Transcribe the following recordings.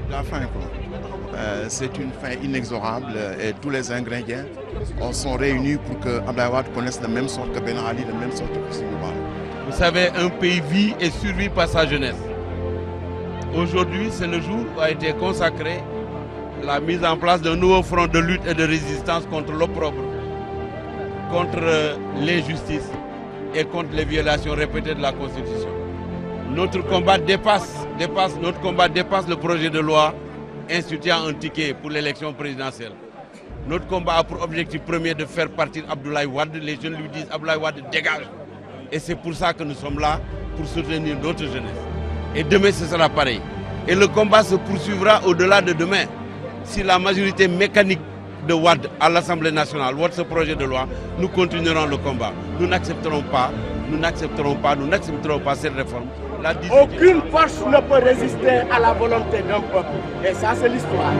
La fin, quoi. C'est une fin inexorable et tous les ingrédients sont réunis pour que Abdoulaye Wade connaisse le même sort que Ben Ali, le même sort que Hosni Moubarak. Vous savez, un pays vit et survit par sa jeunesse. Aujourd'hui, c'est le jour où a été consacré la mise en place d'un nouveau front de lutte et de résistance contre l'opprobre, contre l'injustice et contre les violations répétées de la Constitution. Notre combat dépasse le projet de loi instituant un ticket pour l'élection présidentielle. Notre combat a pour objectif premier de faire partir Abdoulaye Wade. Les jeunes lui disent Abdoulaye Wade dégage. Et c'est pour ça que nous sommes là, pour soutenir notre jeunesse. Et demain, ce sera pareil. Et le combat se poursuivra au-delà de demain. Si la majorité mécanique de Wade à l'Assemblée nationale vote ce projet de loi, nous continuerons le combat. Nous n'accepterons pas cette réforme. Aucune force ne peut résister à la volonté d'un peuple. Et ça, c'est l'histoire.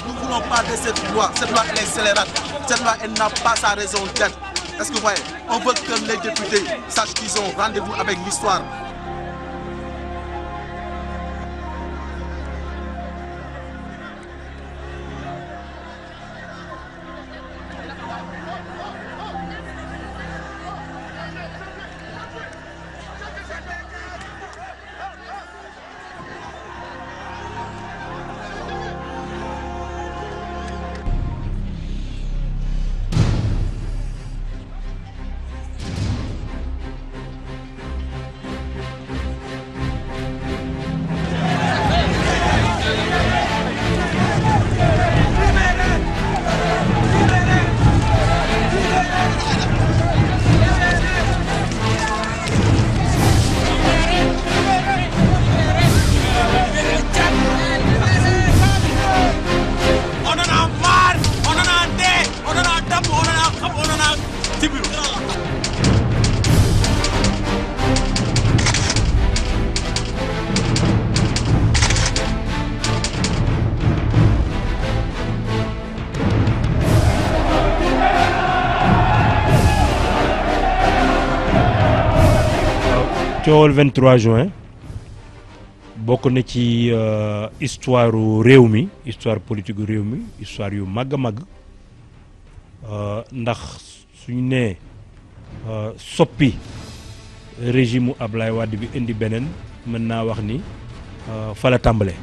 Nous ne voulons pas de cette loi. Cette loi, elle est scélérate. Cette loi, elle n'a pas sa raison d'être. Est-ce que vous voyez? On veut que les députés sachent qu'ils ont rendez-vous avec l'histoire. coowal 23 juin bokk na ci histoire réew mi histoire politique réew mi histoire yu màgg a màgg ndax suñu nee soppi régime u Ablaye Wade bi indi beneen mën naa wax ni fa la tàmbalee.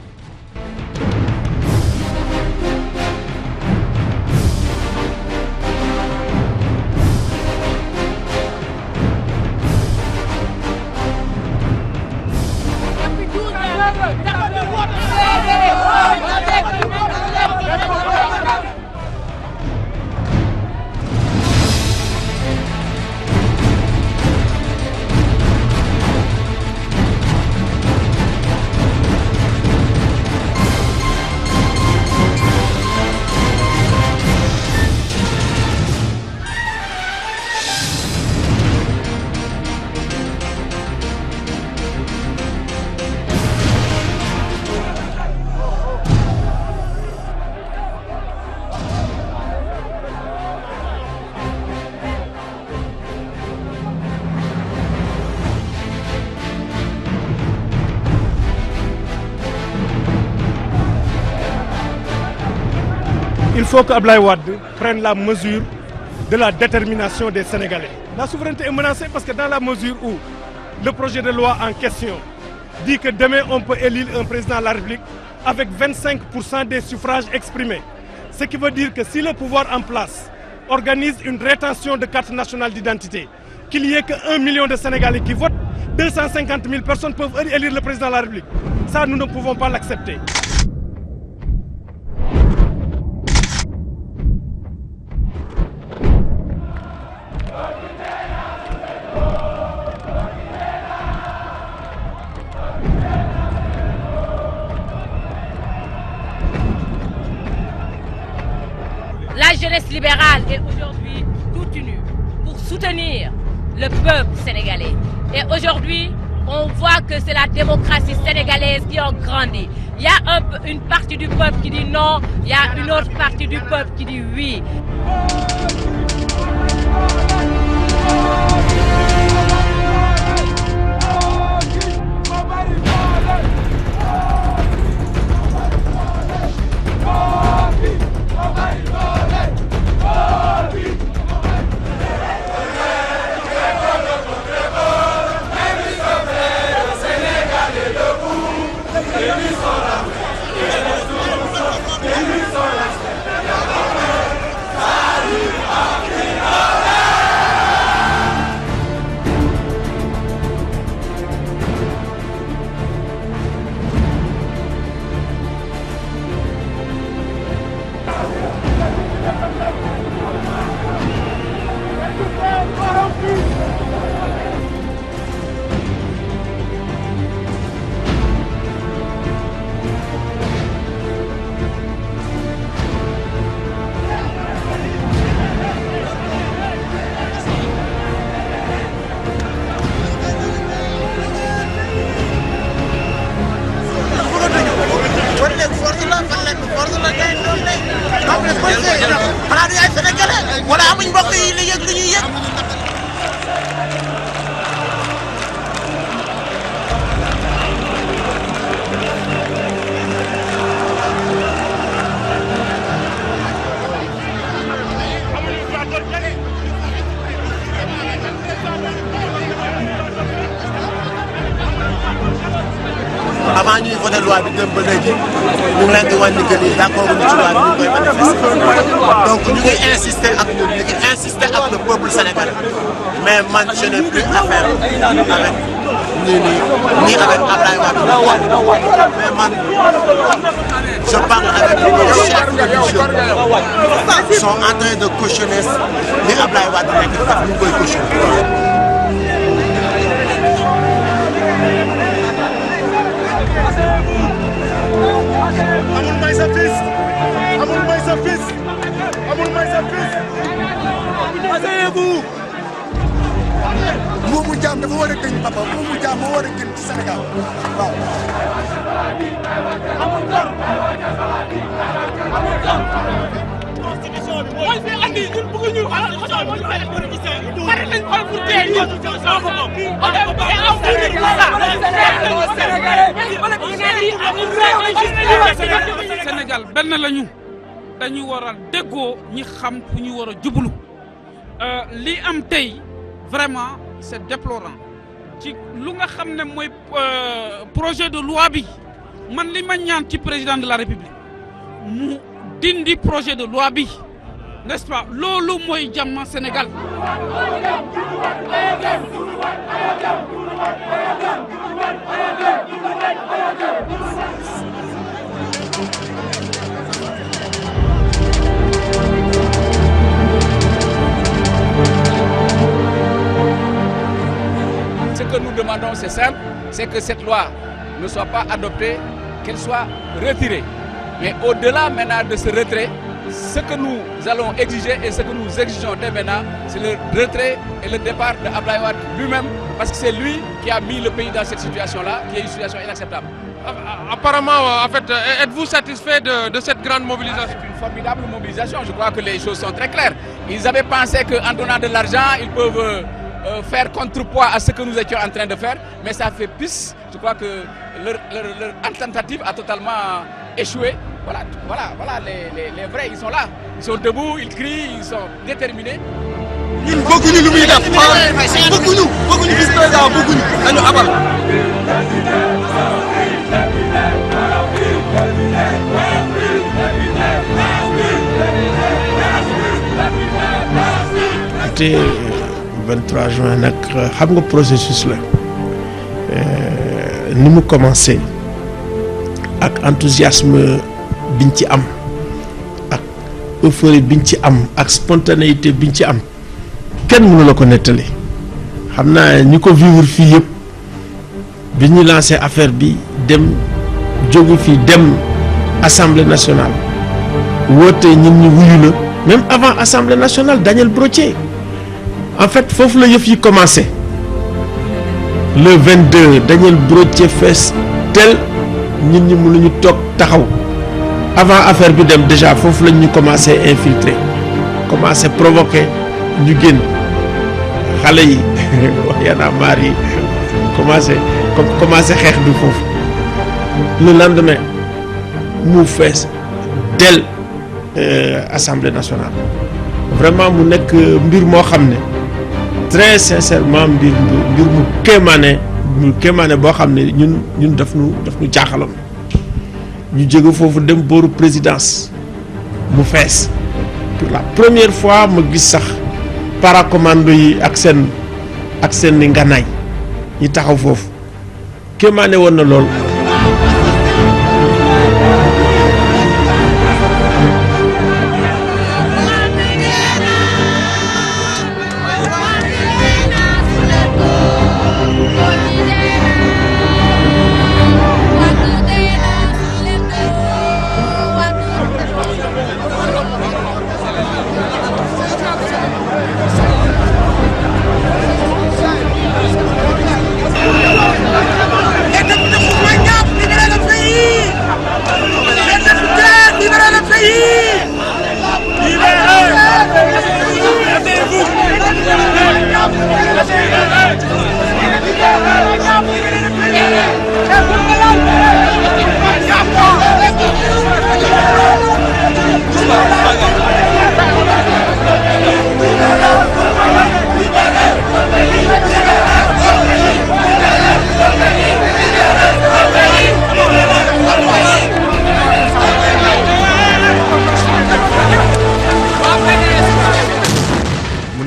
il faut que Abdoulaye Wade prenne la mesure de la détermination des Sénégalais. La souveraineté est menacée parce que dans la mesure où le projet de loi en question dit que demain on peut élire un président de la République avec 25% des suffrages exprimés. Ce qui veut dire que si le pouvoir en place organise une rétention de carte nationale d'identité, qu'il n'y ait que 1 million de Sénégalais qui votent, 250 000 personnes peuvent élire le président de la République. Ça, nous ne pouvons pas l'accepter. La jeunesse libérale est aujourd'hui toute unie pour soutenir le peuple sénégalais. Et aujourd'hui, on voit que c'est la démocratie sénégalaise qui a grandi. Il y a une partie du peuple qui dit non, il y a une autre partie du peuple qui dit oui. avant ñuy voté loi bi dem ba léegi ñu ngi leen di wàññi que ni d'accord ñu ci loi bi ñu koy manifester donc ñu ngi insister ak ñun ñu ngi insister ak le peuple sénégalais mais man je n'ai plus affaire avec ni avec Abdoulaye Wade mais man je parle avec les chefs religieux qui sont en train de cautionner li Abdoulaye Wade nekk def ñu koy cautionner. Amul may sa fils amul may sa fils amul may sa fils asseyez-vous. Moomu Jaam dafa war a gën papa Moomu Jaam moo war a gën ci Sénégal waaw. mooy fi andi ñun bëgguñu pare nañ xool pour tey ñun Sénégal benn lañu dañu war a déggoo ñi xam fu ñu war a jublu li am tey vraiment c'est déplorant ci lu nga xam ne mooy projet de loi bi man li ma ñaan ci président de la République mu dindi projet de loi bi n'est-ce pas loolu mooy jàmm Sénégal. Ce que nous demandons, c'est simple, c'est que cette loi ne soit pas adoptée, qu'elle soit retirée. Mais au-delà maintenant de ce retrait, ce que nous allons exiger et ce que nous exigeons dès maintenant, c'est le retrait et le départ de Abdoulaye Wade lui-même, parce que c'est lui qui a mis le pays dans cette situation-là, qui est une situation inacceptable. Apparemment, en fait, êtes-vous satisfait de cette grande mobilisation? C'est une formidable mobilisation, je crois que les choses sont très claires. Ils avaient pensé qu'en donnant de l'argent, ils peuvent faire contrepoids à ce que nous étions en train de faire, mais ça fait plus. Je crois que leur tentative a totalement échoué. Voilà les vrais, ils sont là. Ils sont debout, ils crient, ils sont déterminés. ñun bëgguñu lu muy def bëgguñu vice président bëgguñu dañu abal. te 23 juin nag xam nga processus la ni mu commencé ak enthousiasme biñ ci am ak euphorie biñ ci am ak spontanéité biñ ci am kenn mënu la ko nettali xam naa ñi ko vivre fii yëpp bi ñu lancé affaire bi dem jóge fii dem assemblée nationale woote ñun ñu wuyu la même avant assemblée nationale Daniel Brottier en fait foofu la yëf yi commencé le 22 Daniel Brottier fees tel ñun ñi mënuñu toog taxaw avant affaire bi dem déjà foofu lañ ñu commencé infiltrer commencé provoquer ñu génn xale yi wax yana maar yi commencé xeex bi foofu le lendemain mu fees del assemblée nationale vraiment mu nekk mbir moo xam ne très sincèrement mbir mu kéemaane boo xam ne ñun daf nu jaaxaloon ñu jóge foofu dem booru présidence mu fees pour la première fois ma gis sax paracommando yi ak seen nganaay ñi taxaw foofu kéemaane woon na lool.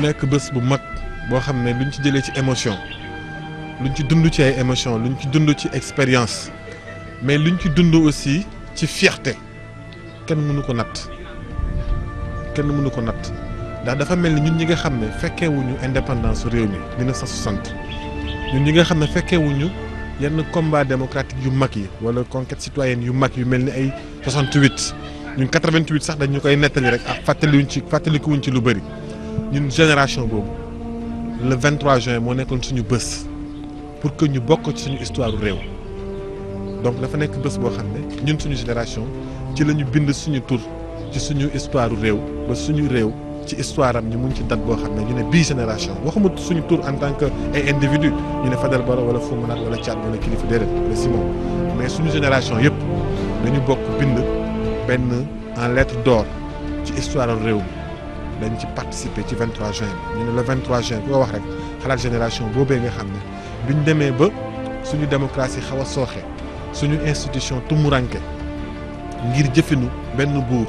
nekk bés bu mag boo xam ne luñ ci jëlee ci émotion luñ ci dund ci ay émotion luñ ci dund ci expérience mais luñ ci dund aussi ci fierté kenn mënu ko natt ndax dafa mel ni ñun ñi nga xam ne fekkeewuñu indépendance réew mi 1960 ñun ñi nga xam ne fekkeewuñu yenn combat démocratique yu mag yi wala conquête citoyenne yu mag yu mel ni ay 68 ñun 88 sax dañu koy nettali rek ak fàttalikuwuñ ci lu bëri ñun génération boobu le 23 juin moo nekkoon suñu bés pour que ñu bokk ci suñu histoire réew donc dafa nekk bés boo xam ne ñun suñu génération ci la ñu bind suñu tur ci suñu histoire réew ba suñu réew ci histoire am ñu mun ci date boo xam ne ñu ne bii génération waxuma suñu tur en tant que ay individu ñu ne Fadel Barro wala Fou Malade wala Thiat wala Kilifeu déedéet wala Simon mais suñu génération yëpp dañu bokk bind benn en lettre d'or ci histoire réew mi dañ ci participer ci 23 juin bi ñu ne le 23 juin ku ko wax rek xalaat génération boobee nga xam ne biñ demee ba suñu démocratie xaw a sooxe suñu institution tumuranke ngir jëfinu benn buur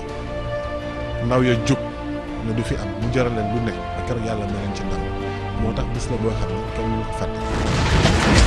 ndaw ya jóg ne du fi am mu jaral leen lu ne ak keroog yàlla na leen ci ndam moo tax bés la boo xam ne kenn mënu ko fàtte.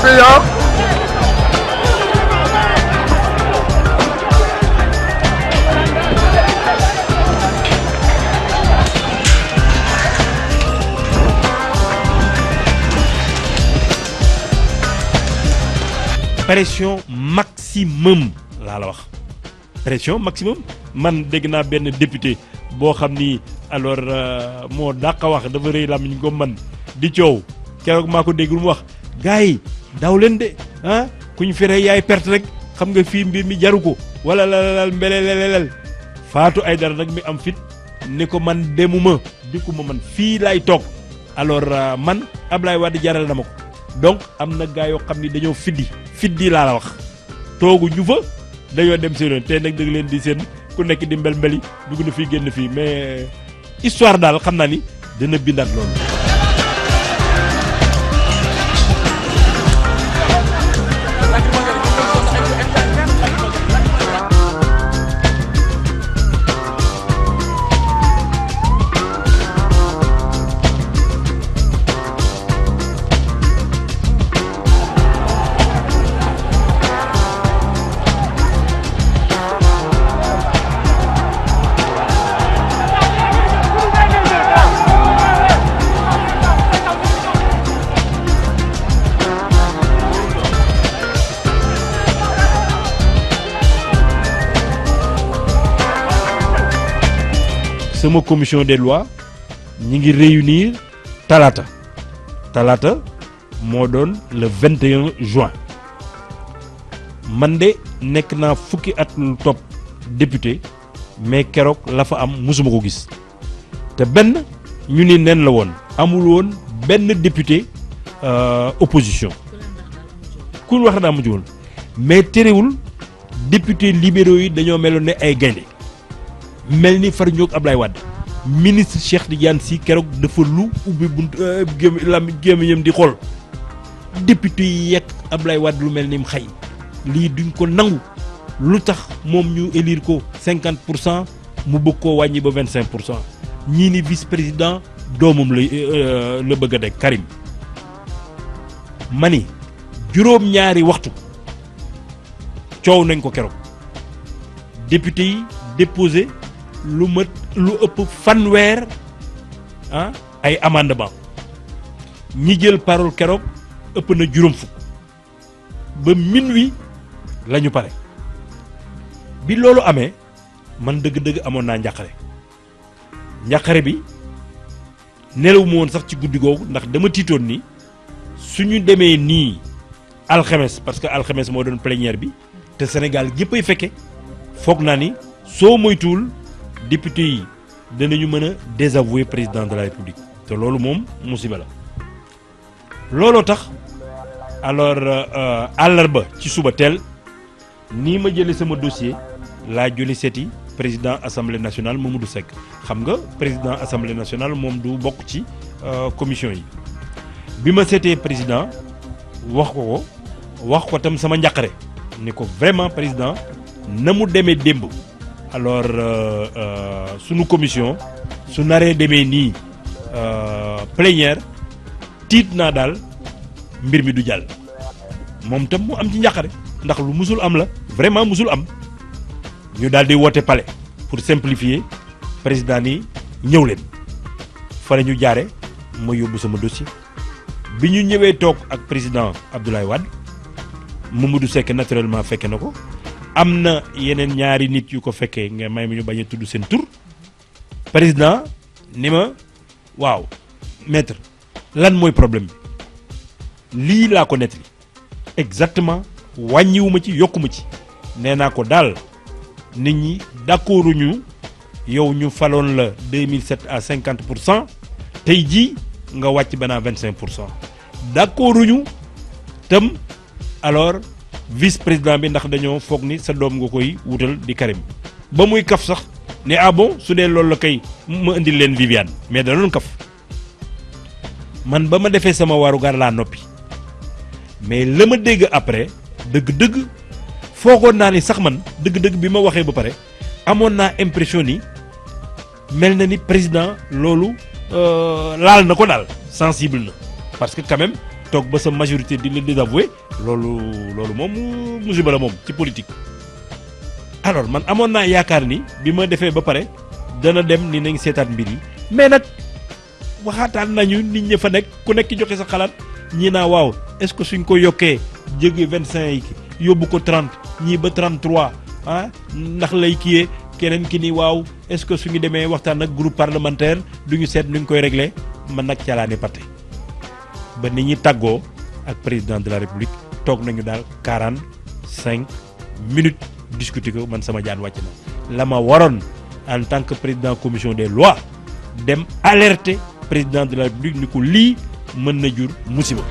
pays. Hein. Pression maximum laa la wax pression maximum man dégg naa benn député boo xam ni alors moo dàq wax dafa rëy làmmiñ ko man di coow keroog maa ko dégg lu mu wax gars yi daw leen de ah ku ñu fere yaay perte rek xam nga fii mbir mi jaru ko wala lalal mbelelelel Fatou Aïdara nag mi am fit ni ko man demuma dikkuma man fii laay toog alors man Ablaye Wade jaral na ma ko donc am na gars yoo xam ni dañoo fiddi laa la wax toogu ñu fa dañoo dem seen yoon tey nag dëgg leen di seen ku nekk di mbel-mbeli dugg na fii génn fii mais histoire daal xam naa ni dina bindaat loolu. sama commission des lois ñi ngi réunir talaata moo doon le 21 juin man de nekk naa fukki at lu topp député mais keroog la fa am musuma ko gis te benn ñu ni nen la woon amul woon benn député opposition ku ñu wax daa mujj woon mais terewul député libéraux yi dañoo meloon ne ay gaynde mel ni far ñoog Ablaye Wade ministre Cheikh Tidiane Sy keroog dafa lu ubbi bunt gémmiñam di xool député yi yekk Ablaye Wade lu mel ni mu xay lii duñ ko nangu lu tax moom ñu élire ko 50% mu bëgg koo wàññi ba 25% ñii ni vice président doomam la bëgg a deg Karim mani juróom-ñaari waxtu coow nañ ko keroog député yi déposé lu ëpp fanweer ay amendement ñi jël parole keroog ëpp na juróom fukk ba minuit la ñu pare bi loolu amee man dëgg-dëgg amoon naa njàqare bi nelaw mu woon sax ci guddi googu ndax dama tiitoon ni suñu demee nii alxames parce que alxames moo doon plénière bi te Sénégal yëpp ay fekke foog naa ni soo moytuwul député yi danañu mën a désavouer président de la république te loolu moom musiba la looloo tax alors àllarba ci suba teel nii ma jëlee sama dossier laa joli seeti président assemblée nationale Mamadou Seck xam nga président assemblée nationale moom du bokk ci commission yi bi ma seetee président wax ko tam sama njàqare ni ko vraiment président na mu demee démb alors sunu commission su naree demee nii plénière tiit naa daal mbir mi du jàll moom tam mu am ci njàqare ndax lu musul am la vraiment musul am ñu daal di woote palais pour simplifier président ni ñëw leen fa la ñu jaare ma yóbbu sama dossier bi ñu ñëwee toog ak président Abdoulaye Wade Mamadou Seck naturellement fekke na ko am na yeneen ñaari nit yu ko fekkee nga may mi ñu bañ a tudd seen tur président ni ma waaw maître lan mooy problème bi lii laa ko nettali exactement wàññiwuma ci yokkuma ci nee naa ko daal nit ñi d'accorduñu yow ñu faloon la 2007 à 50% tey jii nga wàcc banaa 25% d'accorduñu tam alors vice président bi ndax dañoo foog ni sa doom nga koy wutal di Karim ba muy kaf sax ne ah bon su dee loolu la kay ma indil leen Viviane mais da doon kaf man ba ma defee sama warugar laa noppi mais la ma dégg après dëgg-dëgg foogoon naa ni sax man dëgg-dëgg bi ma waxee ba pare amoon naa impression ni mel na ni président loolu laal na ko daal sensible na parce que quand même toog ba sa majorité di la désavouer loolu moom musiba la moom ci politique. alors man amoon naa yaakaar ni bi ma defee ba pare dana dem ni nañ seetaat mbir yi mais nag waxaataan nañu nit ñi fa nekk ku nekk joxe sa xalaat ñii naa waaw est-ce que suñ ko yokkee jóge 25 yi yóbbu ko 30 ñii ba 33 ah ndax lay kiyee keneen ki ni waaw est-ce que suñu demee waxtaan ak groupe parlementaire duñu seet nu ñu koy régler man nag calaane pate ba nit ñi tàggoo ak président de la république toog nañu daal 45 minutes discuter ko man sama jaan wàcc na la ma waroon en tant que président commission des lois dem alerter président de la république ni ko lii mën na jur musiba.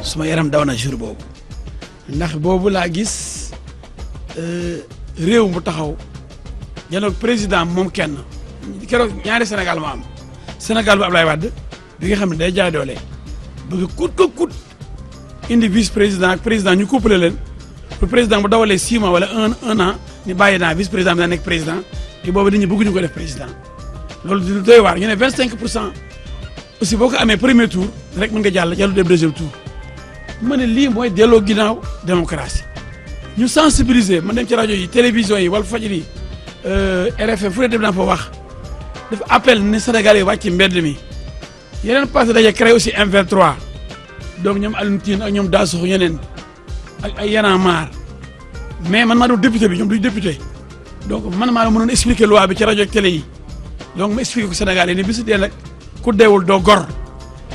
suma yaram daw na jour boobu ndax boobu laa gis réew mu taxaw janoog président moom kenn keroog ñaari Sénégal moo am Sénégal bu Ablaye Wade bi nga xam ne day jaay doole bëgg kut ko kut indi vice président ak président ñu couplé leen pour président bu dawalee 6 mois wala un an ni bàyyi naa vice président bi daa nekk président te boobu nit ñi bëgguñu ko def président loolu di doy waar ñu ne 25% aussi boo ko amee premier tour rek mën nga jàll jàllu dem deuxième tour ma ne lii mooy delloo ginnaaw démocratie ñu sensibiliser man dem ci rajo yi télévision yi wala fajri RFM fu ne dem naa fa wax dafa appel ne Sénégal yi wàcc mbedd mi yeneen passé daje créé aussi M23 donc ñoom Alioune Tine ak ñoom Dansokho ñeneen ak ay Y'en a marre mais man maa doon député bi ñoom duñ député donc man maa mënoon expliquer loi bi ci rajo ak télé yi donc ma expliqué ko Sénégal yi ne bisu dee nag ku deewul doo gor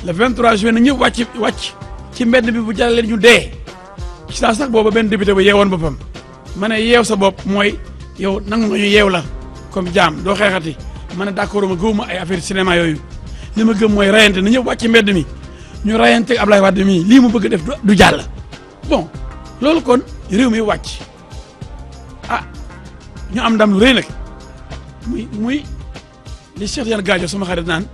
le 23 juin na ñëpp wàcc ci mbedd bi bu jàllee ñu dee ci saa sax booba benn député ba yeewoon boppam ma ne yeew sa bopp mooy yow nangu nga ñu yeew la comme jaam doo xeexati ma ne d'accord ma gëwuma ay affaire cinéma yooyu li ma gëm mooy rayante na ñëpp wàcc ci mbedd mi ñu rayante ak Ablaye Wade mii lii mu bëgg def du jàll bon loolu kon réew mi wàcc ah ñu am ndam lu rëy nag muy li Cheikh Tidiane Gadio sama xarit naan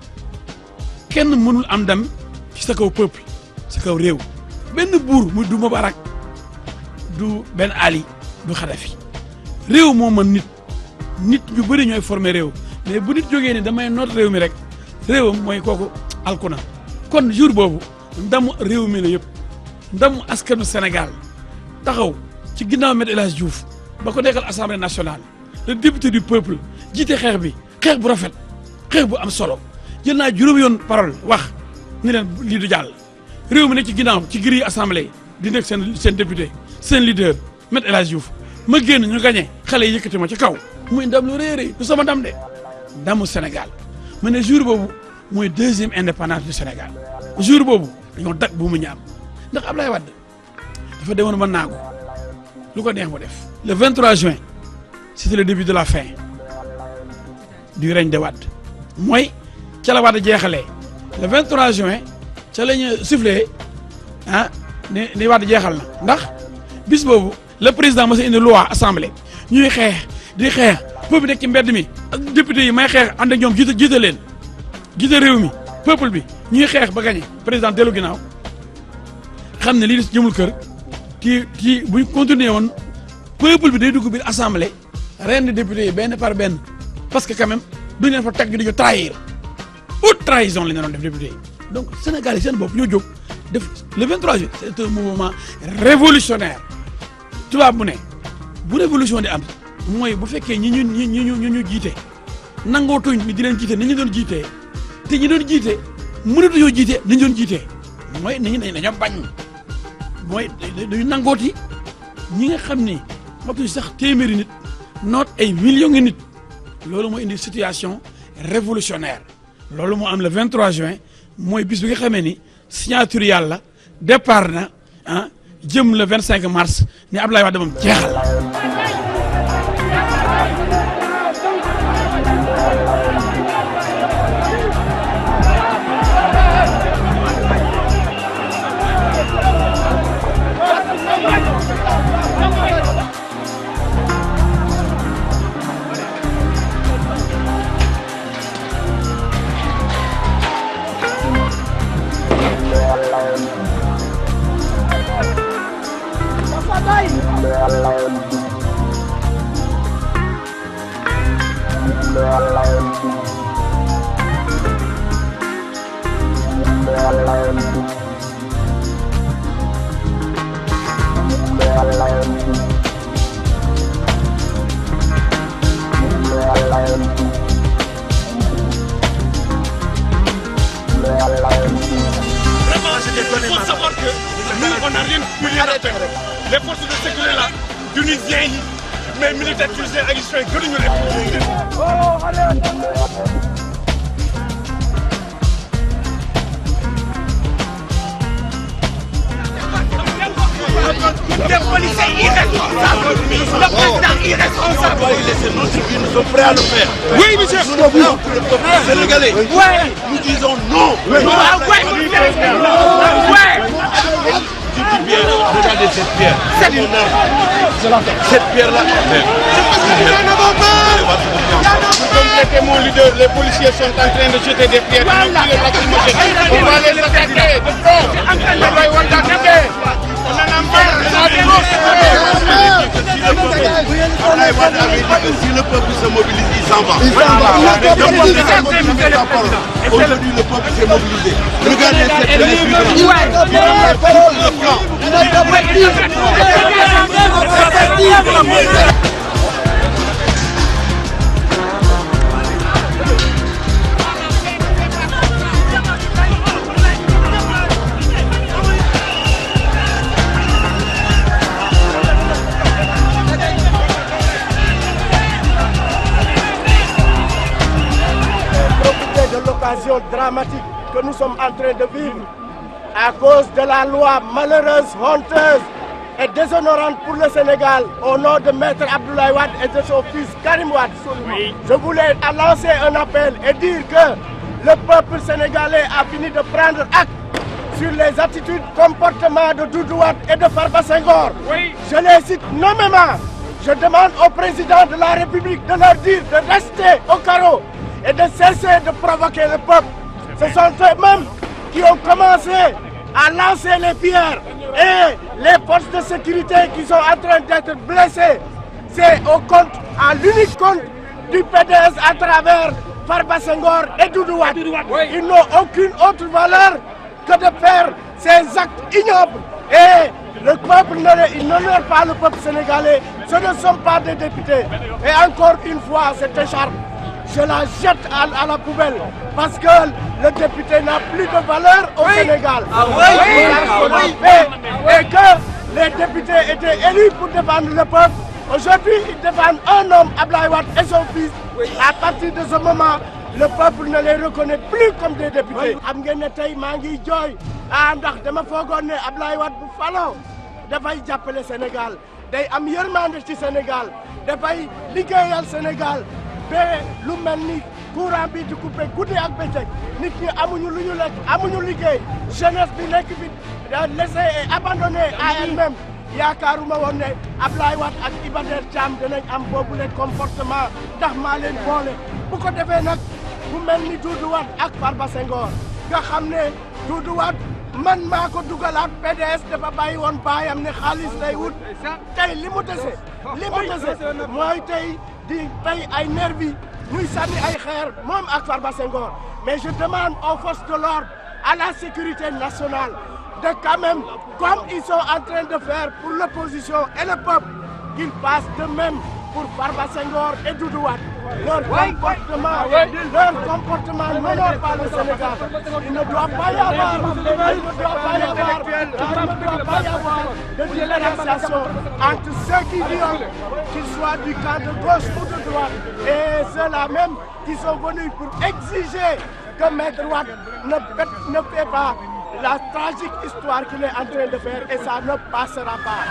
kenn mënul am ndam ci sa kaw peuple sa kaw réew benn buur muy du Moubarak du Ben Ali du Kadhafi réew moo mën nit ñu bëri ñooy formé réew mais bu nit jógee ni damay noot réew mi rek réewam mooy kooku alkuna kon jour boobu ndamu réew mi la yëpp ndamu askanu Sénégal taxaw ci ginnaaw Me El Hadji Diouf ba ko nekkal assemblée nationale le député du peuple jiite xeex bi xeex bu rafet xeex bu am solo jël naa juróomi yoon parole wax ni leen lii du jàll réew mi nekk ci ginnaaw ci giri assemblée di nekk seen député seen leader Me El Hadji Diouf ma génn ñu gagné xale yi yëkkati ma ci kaw muy ndam lu rëy rëy du sama ndam de ndamu Sénégal ma ne jour boobu mooy deuxième indépendance du Sénégal jour boobu dañoo dag bu mu ñaam ndax Ablaye Wade dafa demoon ba naagu lu ko neex mu def. le 23 juin c'était le début de la fin du règne de Wade mooy ca la Wade jeexalee le 23 juin ca la ñu sifflé ah ni Wade jeexal na ndax bis boobu le président mos a indi loi assemblée ñuy xeex di xeex peuple nekk ci mbedd mi ak député yi may xeex ànd ak ñoom jiite leen jiite réew mi peuple bi ñuy xeex ba gagné président dellu ginnaaw xam ne lii des jëmul kër ti buñ continuer woon peuple bi day dugg biir assemblée ren député yi benn par benn parce que quand même duñ leen fa teg di ñu trahir haute trahison la ñu doon def député yi donc Sénégal yi seen bopp ñoo jóg def le 23 juillet c'est un mouvement révolutionnaire tubaab bu ne bu révolution di am mooy bu fekkee ñu jiite nangootuñ ni di leen jiite ni ñu doon jiitee te ñi doon jiite mënatuñoo jiite ni ñu doon jiitee mooy nit ñi dañoo bañ mooy dañu nangooti ñi nga xam ni matuñu sax téeméeri nit noot ay millions ngi nit loolu moo indi situation révolutionnaire loolu moo am le 23 juin mooy bis bi nga xamee ni signature yàlla départ na jëm le 25 mars ni Abdoulaye Wade moom jeexal. Il faut savoir que nous, on n'a rien pu rien atteindre. Les forces de sécurité là, tunisiens, mais militaires tunisiens, ils sont gënuñu leen. Des policiers irresponsables, le président irresponsable. Nous sommes prêts à le faire. Oui, monsieur. Nous voulons que le peuple sénégalais. Nous disons non. Regardez cette pierre. C'est mon arme. Cette pierre-là. Nous sommes les témoins leaders. Les policiers sont en train de jeter des pierres. On va les attaquer. On en a marre. Si le peuple se mobilise, il s'en va. Aujourd'hui, le peuple s'est mobilisé. Regardez cette l'occasion dramatique que nous sommes en train de vivre à cause de la loi malheureuse, honteuse et déshonorante pour le Sénégal au nom de Maître Abdoulaye Wade et de son fils Karim Wade. Je voulais lancer un appel et dire que le peuple sénégalais a fini de prendre acte sur les attitudes, comportements de Doudou Wade et de Farba Senghor. Je les cite nommément. Je demande au président de la République de leur dire de rester au carreau et de cesser de provoquer le peuple. Ce sont eux-mêmes qui ont commencé à lancer les pierres et les forces de sécurité qui sont en train d'être blessées. C'est au compte, à l'unique compte du PDS à travers Farba Senghor et Doudou Wade. Ils n'ont aucune autre valeur que de faire ces actes ignobles. Et le peuple n'honore pas le peuple sénégalais. Ce ne sont pas des députés. Et encore une fois, cette écharpe, je la jette à la poubelle parce que le député n'a plus de valeur au Sénégal. Et que les députés étaient élus pour défendre le peuple. Aujourd'hui, ils défendent un homme, Abdoulaye Wade et son fils. À partir de ce moment, le peuple ne les reconnaît plus comme des députés. Am ngeen ne tey maa ngi jooy ndax dama foogoon ne Abdoulaye Wade bu faloo dafay jàppale Sénégal day am yërmande ci Sénégal dafay liggéeyal Sénégal ba lu mel ni courant bi di coupé guddi ak bëccëg nit ñi amuñu lu ñu lekk amuñu liggéey jeunesse bi nekk fi laissée et abandonnée à elle-même yaakaaruma woon ne Abdoulaye Wade ak Iba Der Thiam dinañ am boobu le comportement ndax maa leen boole bu ko defee nag bu mel ni Doudou Wade ak Farba Senghor nga xam ne Doudou Wade man maa ko dugalaat PDS dafa bàyyi woon baayam ne xaalis lay wut tey li mu dese mooy tey di tey ay nervi ñuy sànni ay xeer moom ak Farba Senghor mais je demande aux forces de l'ordre à la sécurité nationale de quand même comme ils sont en train de faire pour l'opposition et le peuple qu'ils fassent de même pour Farba Senghor et Doudou Wade. leur comportement n'honore pas le Sénégal. Il ne doit pas y avoir de différenciation entre ceux qui violent, qu'ils soient du camp de gauche ou de droite, et ceux-là même qui sont venus pour exiger que Maître Wade ne fait pas la tragique histoire qu'il est en train de faire, et ça ne passera pas.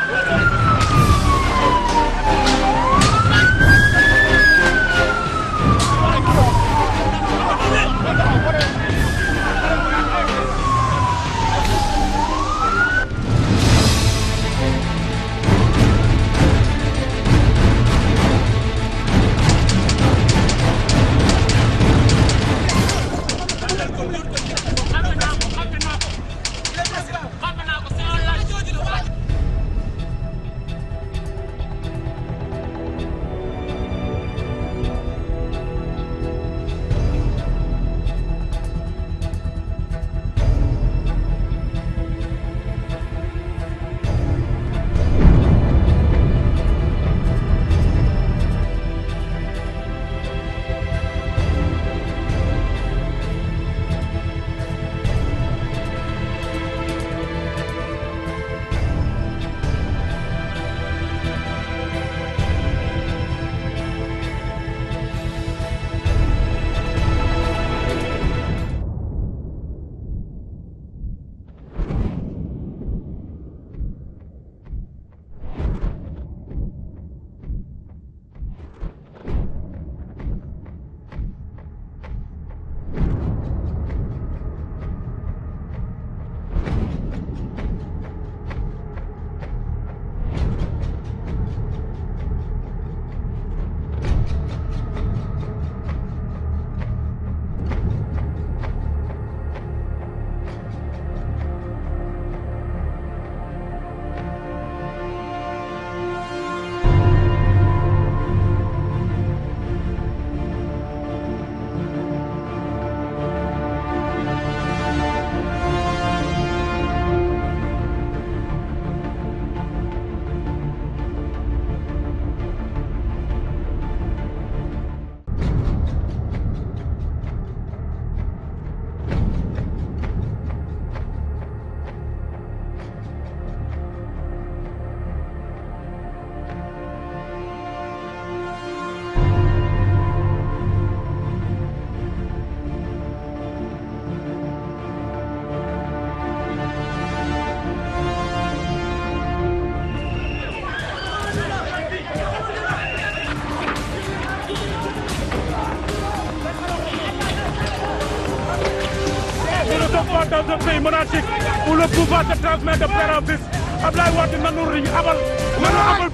Dans un pays monarchique où le pouvoir se transmet de père en fils Abdoulaye Wade nanu riñu abal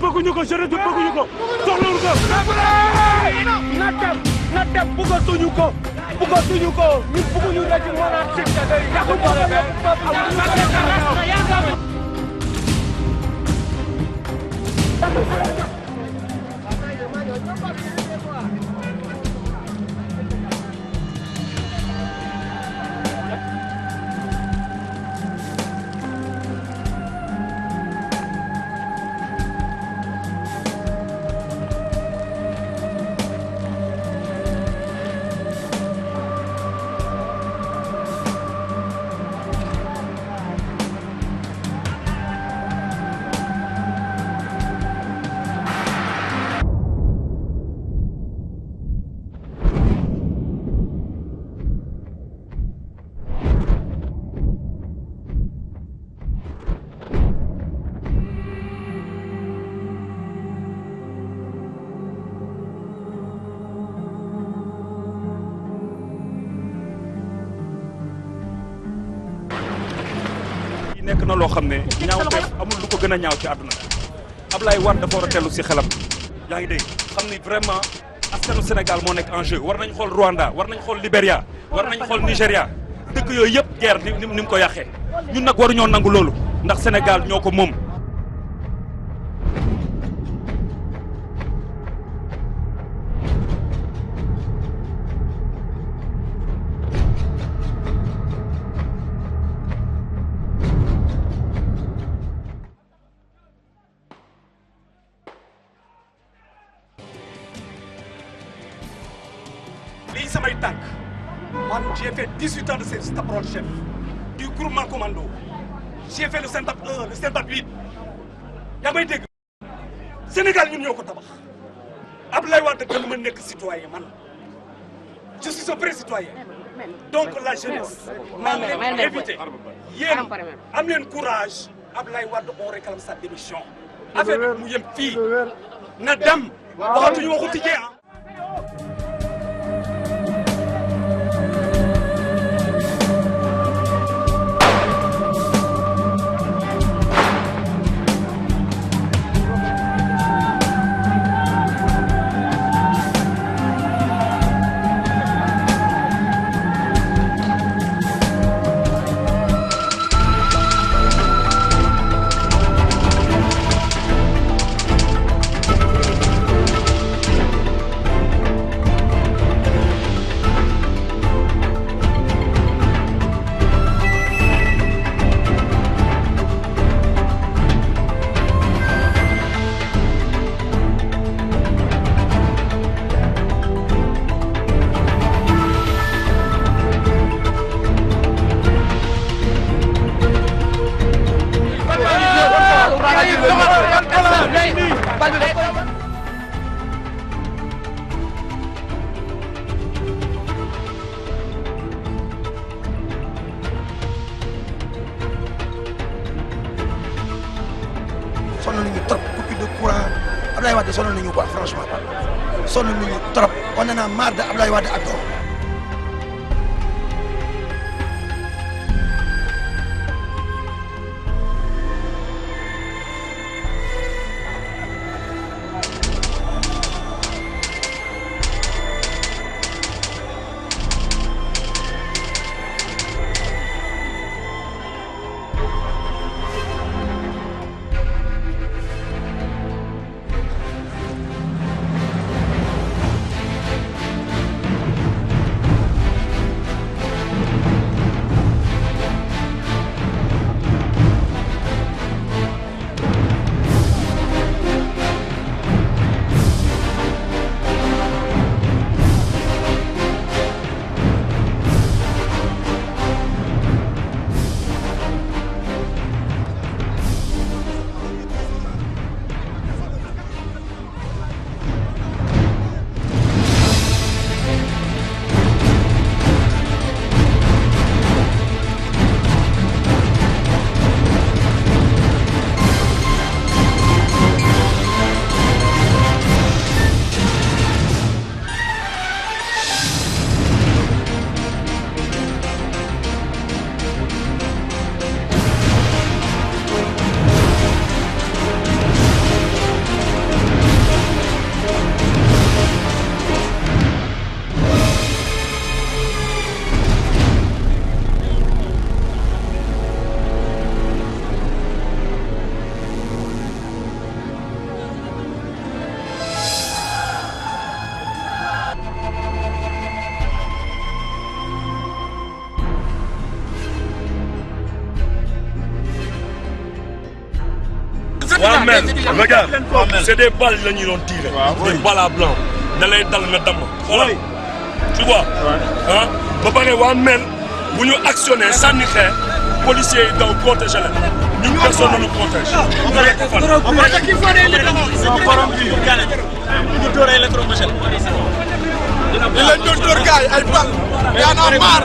bëgguñu ko jërëjëf bëgguñu ko soxlawul ko na dem bëggatuñu ko ñu bëgguñu régime monarchique nekk na loo xam ne ñaawteef amul lu ko gën a ñaaw ci àdduna Abdoulaye Wade dafa war a dellu si xelam yaa ngi dégg xam ni vraiment askanu Sénégal moo nekk en jeu war nañ xool Rwanda war nañ xool Libéria war nañ xool Nigéria dëkk yooyu yëpp guerre ni mu ko yàqee ñun nag waruñoo nangu loolu ndax Sénégal ñoo ko moom. samay tànk man j'ai fait 18 ans de service d'apprenti chef du groupement commando j'ai fait le Sentap 1 le Sentap 8 yaa may dégg Sénégal ñun ñoo ko tabax Abdoulaye Wade gën ma nekk citoyen man je suis un vrai citoyen donc la jeunesse maa ngi leen di invité yéen am leen courage Abdoulaye Wade on réclame sa démission affaire bi mu yem fii na dem waxatuñu waxu tijjee ah. sonn nañu trop coupure de courant Abdoulaye Wade sonn nañu quoi franchement sonn nañu trop on en a marre de Abdoulaye Wade ak doom. waaw mais regarde c'est des balles la ñu doon tiré. des balles à blanc da lay dal nga damm. xoolal tu vois. ah ba pare waa mel bu ñu actionné sànni xeer policiers yi daw protéger leen ñun personne ne nous protège. ñu door ay électromachine. di leen doon door gaay ay bal. yaa na maar.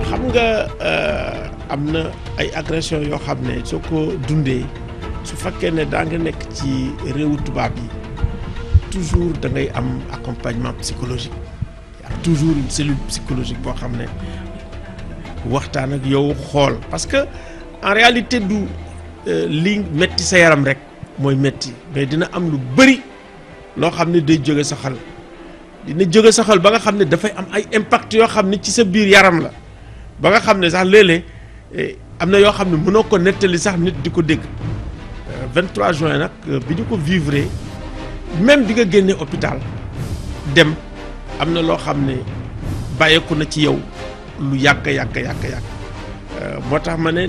xam nga am na ay agression yoo xam ne soo ko dundee su fekkee ne daa nga nekk ci réewu tubaab yi toujours da ngay am accompagnement psychologique ak toujours une cellule psychologique boo xam ne waxtaan ak yow xool parce que en réalité du li metti sa yaram rek mooy metti mais dina am lu bëri loo xam ne day jóge sa xel dina jóge sa xel ba nga xam ne dafay am ay impact yoo xam ne ci sa biir yaram la ba nga xam ne sax léeg-léeg am na yoo xam ne mënoo ko nettali sax nit di ko dégg 23 juin nag bi ñu ko vivre même bi nga génnee hôpital dem am na loo xam ne bàyyeeku na ci yow lu yàgg moo tax ma ne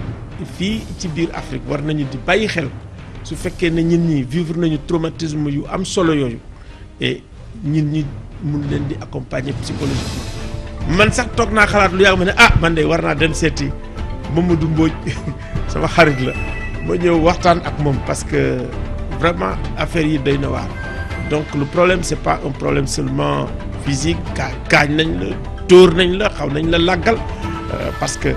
fii ci biir Afrique war nañu di bàyyi xel su fekkee ne ñin ñi vivre nañu traumatisme yu am solo yooyu et ñin ñi mun leen di accompagner psychologiquement. man sax toog naa xalaat lu yàgg ma ne man de war naa dem seeti Mamadou Mbodj sama xarit la ma ñëw waxtaan ak moom parce que vraiment affaire yi doy na waar. donc le problème c'est pas un problème seulement physique kaañ nañ la tóor nañ la xaw nañ la làggal parce que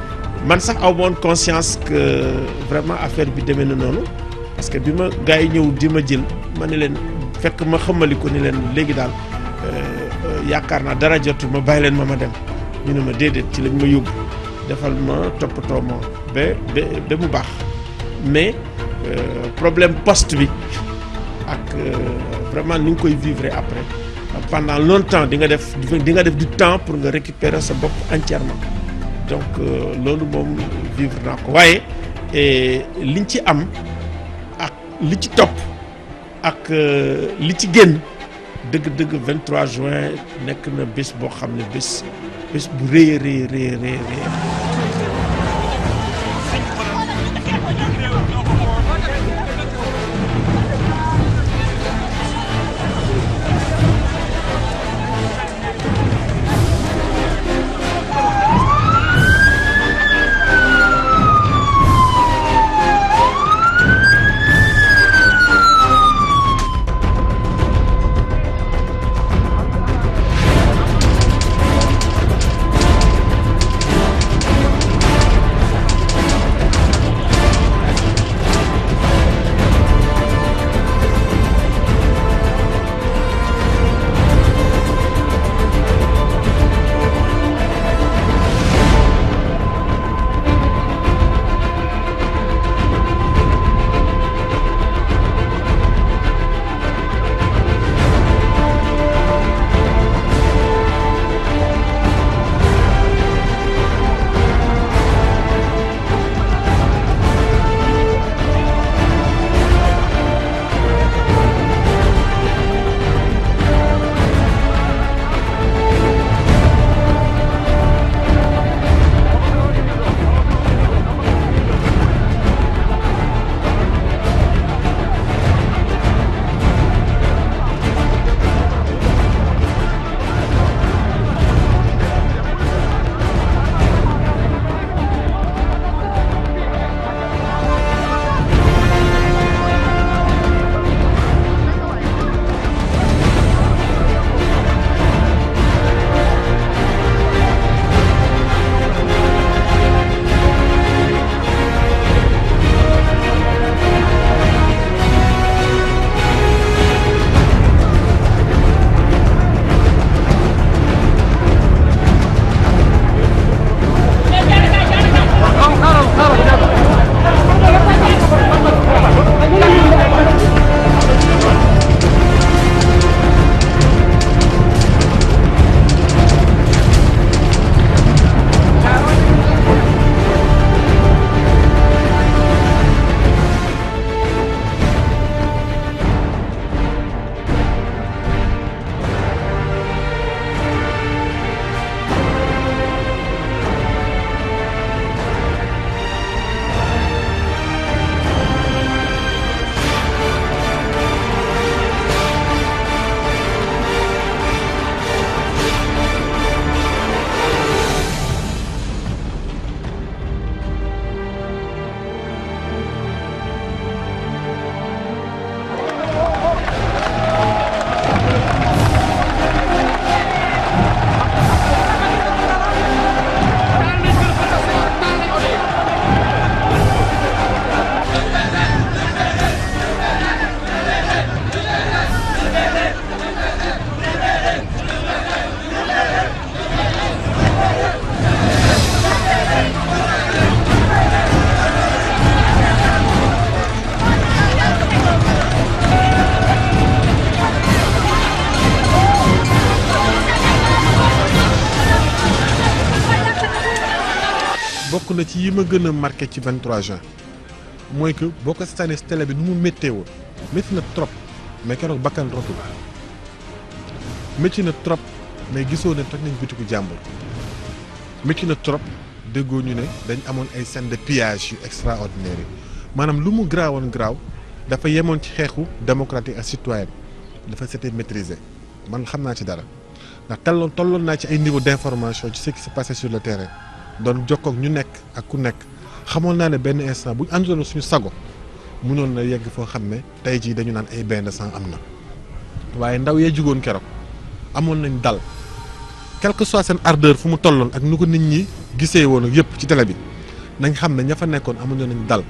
man sax aw moon conscience que vraiment affaire bi demee na noonu parce que bi ma gars yi ñëw di ma jël ma ne leen fekk ma xamali ko ni leen léegi daal yaakaar naa dara jotu ma bàyyi leen ma dem ñu ne ma déedéet ci lañ ma yóbbu defal ma toppatoo ma ba mu baax mais problème poste bi ak vraiment ni nga koy vivre après pendant longtemps di nga def du temps pour nga récupérer sa bopp entièrement donc loolu moom vivre naa ko waaye liñ ci am ak li ci topp ak li ci génn dëgg-dëgg 23 juin nekk na bés boo xam ne bés bu rëy bokk na ci yi ma gën a marqué ci 23 juin mooy que boo ko seetaanee si télé bi nu mu méttee woon métti na trop mais keroog bakkan rotu la métti na trop mais gisoo ne toj nañ bitiku jàmbur métti na trop déggoo ñu ne dañ amoon ay scène de pillage yu extraordinaire yi maanaam lu mu graawoon graaw dafa yemoon ci xeexu démocratique ak citoyen dafa c'était maîtrisé man xam naa ci dara ndax tolloon naa ci ay niveau d'information ci ce qui se passait sur le terrain doon jokkoog ñu nekk ak ku nekk xamoon naa ne benn instant bu ñu àndoon suñu sago mënoon na yegg foo xam ne tey jii dañu naan ay bain de sang am na waaye ndaw yee jugoon keroog amoon nañ dal quelle que soit seen ardeur fu mu tolloon ak nu ko nit ñi gisee woon ak yëpp ci télé bi nañ xam ne ña fa nekkoon amoon nañ dal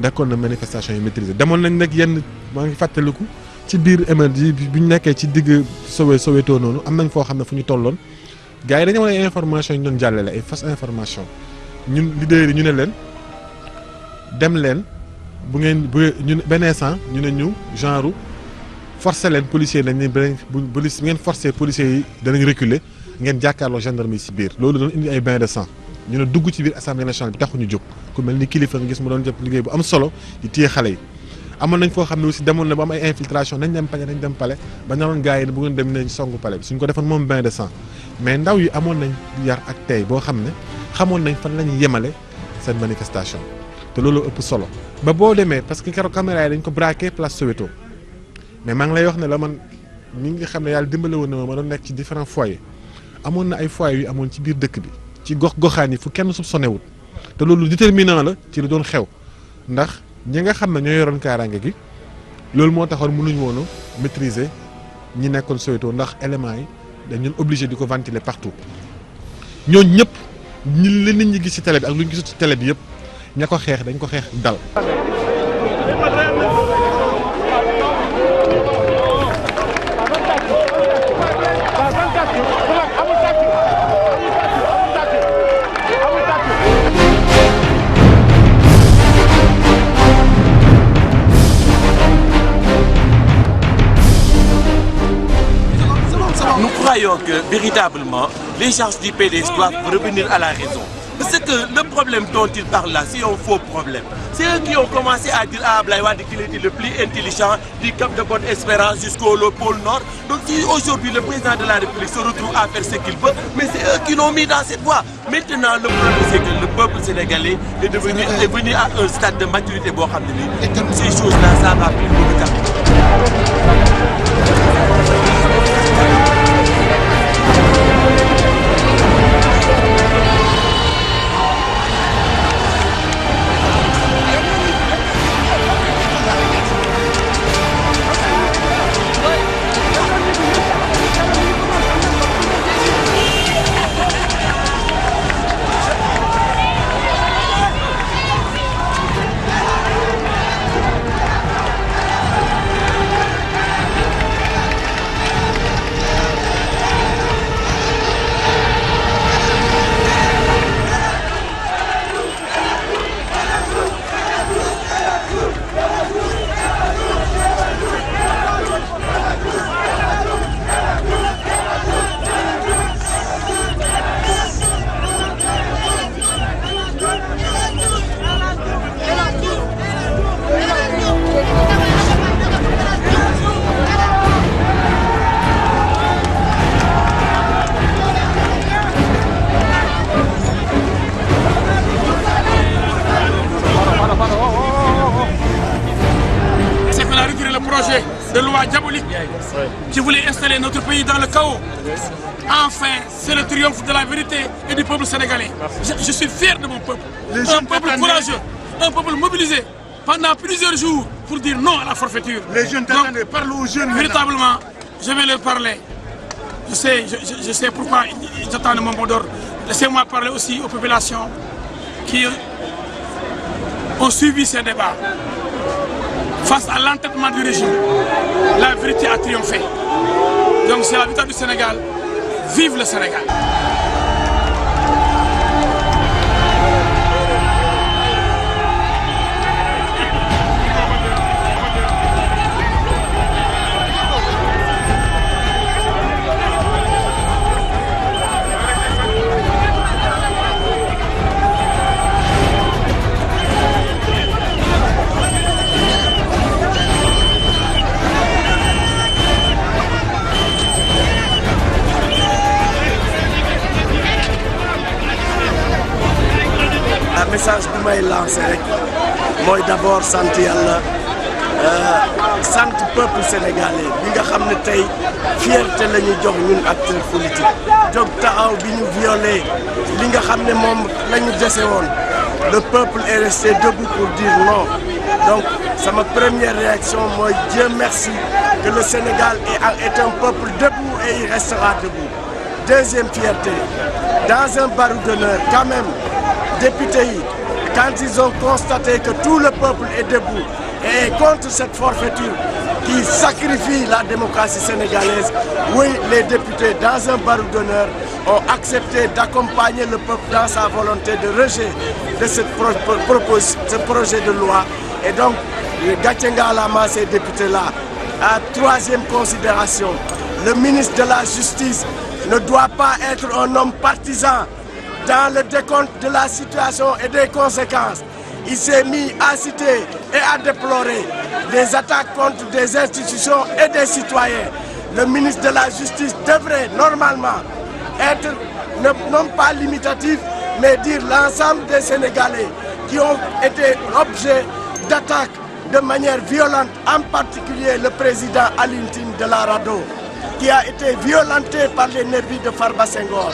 nekkoon na manifestation yi maîtrisée demoon nañ nag yenn maa ngi fàttaliku ci biir émergence bi ñu nekkee ci digg Soweto noonu am nañ foo xam ne fu ñu tolloon gars yi dañu amoon ay information ñu doon jàllale ay fausse information ñun leader yi ñu ne leen dem leen bu ngeen ñu benn instant ñu ne ñu genre forcer leen policiers yi dañ bu ngeen forcer policiers yi danañ reculer ngeen jàkkaarloo gendarme yi si biir loolu doon indi ay bain de sang ñu ne dugg ci biir assemblée nationale bi taxuñu jóg ku mel ni kilifa nga gis mu doon jëpp liggéey bu am solo di téye xale yi amoon nañ foo xam ne aussi demoon na ba am ay infiltration nañ dem palais ba naroon gars yi ne bu ngeen dem nañ songu palais bi suñ ko defoon moom bain de sang mais ndaw yi amoon nañ yar ak tey boo xam ne xamoon nañ fan la ñuy yemale seen manifestation te loolu ëpp solo ba boo demee parce que keroog caméra yi dañ ko braqué place Soweto mais maa ngi lay wax ne la man ñi nga xam ne yàlla dimbale woon na ma doon nekk ci différents foyers amoon na ay foyers yu amoon ci biir dëkk bi ci gox-goxaan yi fu kenn soupçonné wut te loolu déterminant la ci lu doon xew ndax ñi nga xam ne ñoo yoroon kaaraange gi loolu moo taxoon mënuñu woon a maîtriser ñi nekkoon Soweto ndax éléments yi dañu obligé di ko ventiler partout ñooñu ñëpp li nit ñi gis ci télé bi ak lu ñu gisul ci télé bi yëpp ña ko xeex dañ ko xeex dal. Nous croyons que véritablement les gens du PDS doivent revenir à la raison. Parce que le problème dont ils parlent là, c'est un faux problème. C'est eux qui ont commencé à dire à Abdoulaye Wade qu'il était le plus intelligent du Cap de Bonne-Espérance jusqu'au pôle Nord. Donc si aujourd'hui le président de la République se retrouve à faire ce qu'il veut, mais c'est eux qui l'ont mis dans cette voie. Maintenant le problème c'est que le peuple sénégalais est venu à un stade de maturité et que ces choses-là, ça va plus de de loi diabolique qui voulait installer notre pays dans le chaos. Enfin, c'est le triomphe de la vérité et du peuple sénégalais. Je suis fier de mon peuple. Un peuple courageux, un peuple mobilisé pendant plusieurs jours pour dire non à la forfaiture. Les jeunes t'attendent, parle aux jeunes. Véritablement, je vais leur parler. Je sais pourquoi ils attendent mon mot d'ordre. Laissez-moi parler aussi aux populations qui ont suivi ces débats. Face à l'entêtement du régime, la vérité a triomphé. Donc c'est la victoire du Sénégal. Vive le Sénégal! may lancer rek mooy d'abord sant yàlla sant peuple sénégalais bi nga xam ne tey fierté la ñu jox ñun acteurs politiques jóg taxaw bi ñu violé li nga xam ne moom la ñu dese woon le peuple est resté debout pour dire non. Donc, c'est ma première réaction. Moi, Dieu merci que le Sénégal est un peuple debout et il restera debout. Deuxième fierté, dans un barreau d'honneur, quand même, députés, quand ils ont constaté que tout le peuple est debout et contre cette forfaiture qui sacrifie la démocratie sénégalaise, oui, les députés, dans un barreau d'honneur, ont accepté d'accompagner le peuple dans sa volonté de rejet de ce projet de loi. Et donc, Gatchenga Lama, ces députés-là. Troisième considération, le ministre de la Justice ne doit pas être un homme partisan dans le décompte de la situation et des conséquences. Il s'est mis à citer et à déplorer des attaques contre des institutions et des citoyens. Le ministre de la Justice devrait normalement être non pas limitatif, mais dire l'ensemble des Sénégalais qui ont été objets d'attaques de manière violente, en particulier le président Alioune Tine de la RADDHO, qui a été violenté par les nervis de Farba Senghor.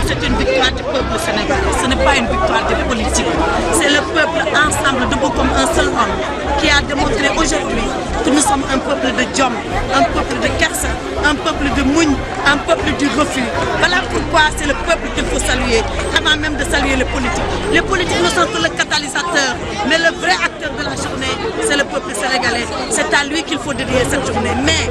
C'est une victoire du peuple sénégalais, ce n'est pas une victoire des politiques. C'est le peuple ensemble, debout comme un seul homme, qui a démontré aujourd'hui que nous sommes un peuple de Djom, un peuple de Kersa, un peuple de Mougne, un peuple du refus. Voilà pourquoi c'est le peuple qu'il faut saluer, avant même de saluer les politiques. Les politiques ne sont que le catalyseur, mais le vrai acteur de la journée, c'est le peuple sénégalais. C'est à lui qu'il faut dédier cette journée. Mais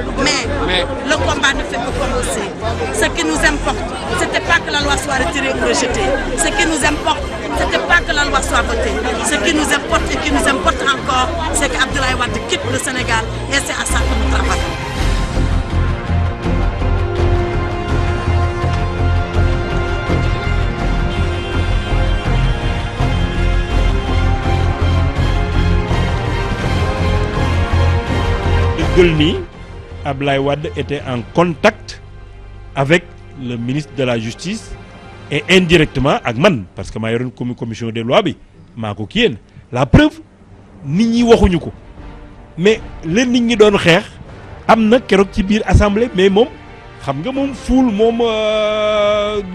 le combat ne fait que commencer. Ce qui nous importe, ce n'était pas que la loi soit retirée ou rejetée. Ce qui nous importe, ce n'était pas que la loi soit votée. Ce qui nous importe et qui nous importe encore, c'est qu'Abdoulaye Wade quitte le Sénégal et c'est à ça que nous travaillons. Golni, Abdoulaye Wade était en contact avec le ministre de la Justice et indirectement avec man parce que ma yoroon commission des lois bi mako ki yeen la preuve nit ñi waxuñu ko mais le nit ñi doon xex amna kérok ci biir assemblée mais mom xam nga mom foul mom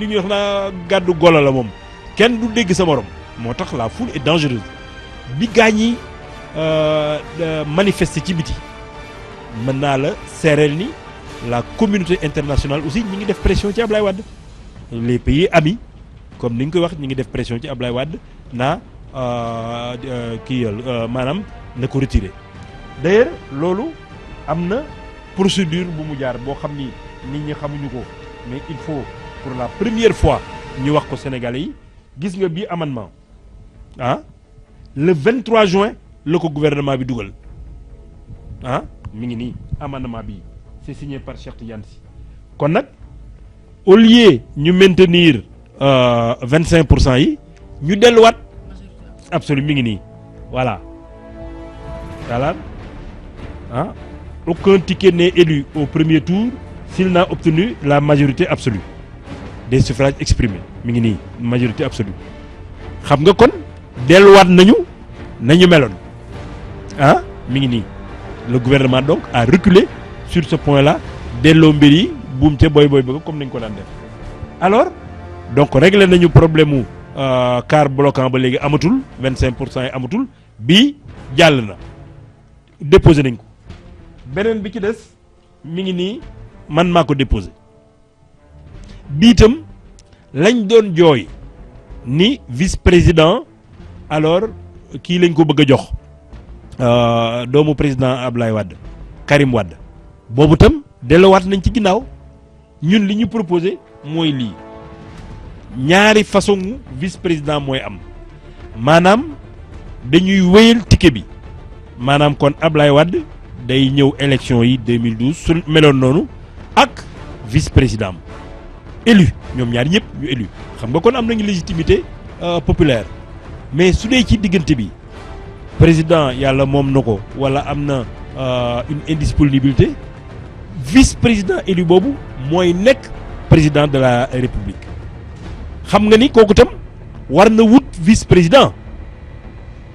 li ñu wax na gaddu golo la mom kenn du dégg sa morom motax la foule est dangereuse bi gañi manifester ci biti mën naa la seereel ni la communauté internationale aussi ñi ngi def pression ci Ablaye Wade les pays amis comme ni nga koy wax ñi ngi def pression ci Ablaye Wade na maanaam na ko retirer d'ailleurs loolu am na procédure bu mu jaar boo xam ni nit ñi xamuñu ko mais il faut pour la première fois ñu wax ko Sénégalais yi gis nga bii amendement le 23 juin le ko gouvernement bi dugal mi ngi nii amendement bi c'est signé par Cheikh Tidiane Sy kon nag au lieu ñu maintenir 25% yi ñu delluwaat absolu mi ngi nii voilà aucun ticket n'est élu au premier tour s'il n'a obtenu la majorité absolue des suffrages exprimés mi ngi nii majorité absolue xam nga kon delluwaat nañu meloon mi ngi nii le gouvernement donc a reculé sur ce point-là delloo mbir yi buum ca boy bëgg comme nañ ko daan def alors donc réglé nañu problème mu car bloquant ba léegi amatul 25% yi amatul bii jàll na déposé nañ ko beneen bi ci des mi ngi nii man maa ko déposé bii itam lañ doon jooy ni vice-président alors kii lañ ko bëgg a jox doomu président Ablaye Wade Karim Wade boobu tam delluwaat nañ ci ginnaaw ñun li ñu proposé mooy lii ñaari façon vice-président mooy am maanaam dañuy wéyal ticket bi maanaam kon Ablaye Wade day ñëw élection yi 2012 su meloon noonu ak vice-président élu ñoom ñaar ñëpp ñu élu xam nga kon am nañu légitimité populaire mais su dee ci diggante bi président yàlla moom na ko wala am na une indisponibilité vice-président élu boobu mooy nekk président de la république xam nga ni kooku tam war na wut vice-président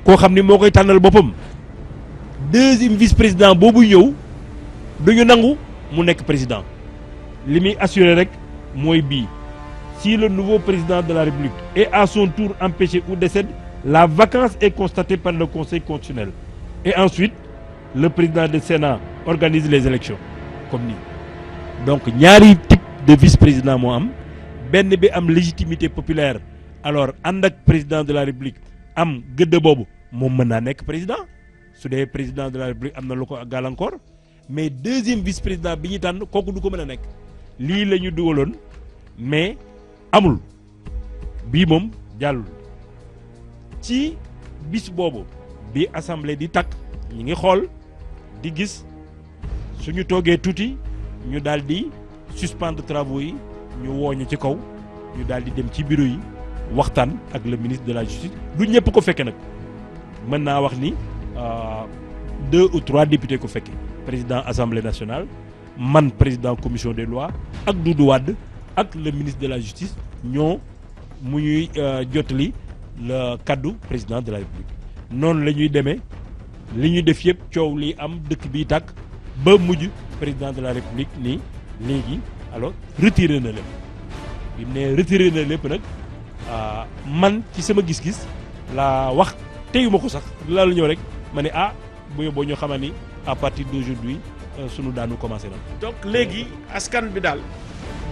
koo xam ni moo koy tànnal boppam deuxième vice-président boobu ñëw duñu nangu mu nekk président li muy assuré rek mooy bii si le nouveau président de la république est à son tour empêché ou décède la vacance est constatée par le conseil constitutionnel et ensuite le président du Sénat organise les élections comme nii donc ñaari type de vice-président moo am benn bi am légitimité populaire alors ànd ak président de la république am gëdd boobu moom mën naa nekk président su dee président de la république am na lu ko gàllankoor mais deuxième vice-président bi ñu tànn kooku du ko mën a nekk lii la ñu dugaloon mais amul bii moom jàllul ci bis boobu bi assemblée di takk ñi ngi xool di gis suñu toogee tuuti ñu daal di suspendre travaux yi ñu wooñu ci kaw ñu daal di dem ci bureau yi waxtaan ak le ministre de la justice du ñëpp ko fekke nag mën naa wax ni 2 ou 3 députés ko fekke président assemblée nationale man président commission des lois ak Doudou Wade ak le ministre de la justice ñoo mu ñuy jotali le kaddu président de la république noonu la ñuy demee li ñuy def yëpp coow li am dëkk bi tàkk ba mujj président de la république ni léegi alors retiré na lépp bi mu ne retiré na lépp nag man ci sama gis-gis laa wax teyuma ko sax la ñëw rek ma ne bu yóbboo ñu xamal ni à partir d'aujourd'hui sunu daanu commencé na. donc léegi askan bi daal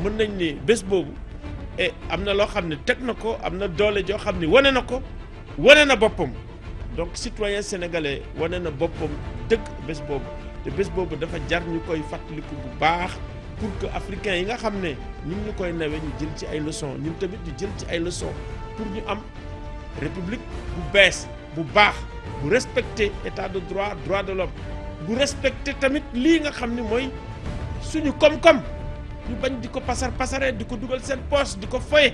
mën nañ ni bés boobu am na loo xam ne teg na ko am na doole joo xam ne wane na ko wane na boppam donc citoyen sénégalais wane na boppam dëgg bés boobu te bés boobu dafa jar ñu koy fàttaliku bu baax pour que africains yi nga xam ne ñu ngi ñu koy nawe ñu jël ci ay leçons ñun tamit ñu jël ci ay leçons pour ñu am république bu bees bu baax bu respecter état de droit droit de l'homme bu respecter tamit lii nga xam ne mooy suñu koom-koom ñu bañ di ko pasaree di ko dugal seen poche di ko foye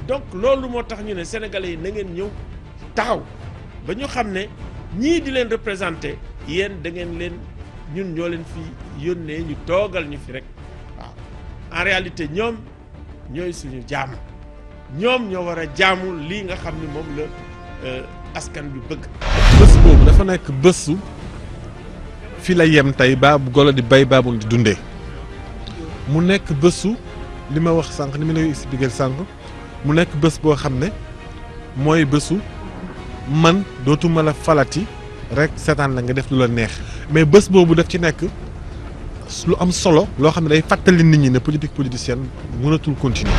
donc loolu moo tax ñu ne sénégalais yi na ngeen ñëw taxaw ba ñu xam ne ñii di leen représenter yéen da ngeen leen ñun ñoo leen fi yónnee ñu toogal ñu fi rek waaw en réalité ñoom ñooy suñu jaam ñoom ñoo war a jaamu lii nga xam ne moom la askan bi bëgg. bés boobu dafa nekk bésu fi la yem tey baabu golo di bay baabul di dundee mu nekk bésu li ma wax sànq li ma lay expliquer sànq mu nekk bés boo xam ne mooy bésu man dootuma la falati rek seetaan la nga def lu la neex mais bés boobu daf ci nekk lu am solo loo xam ne day fàttali nit ñi ne politique politicienne mënatul continuer.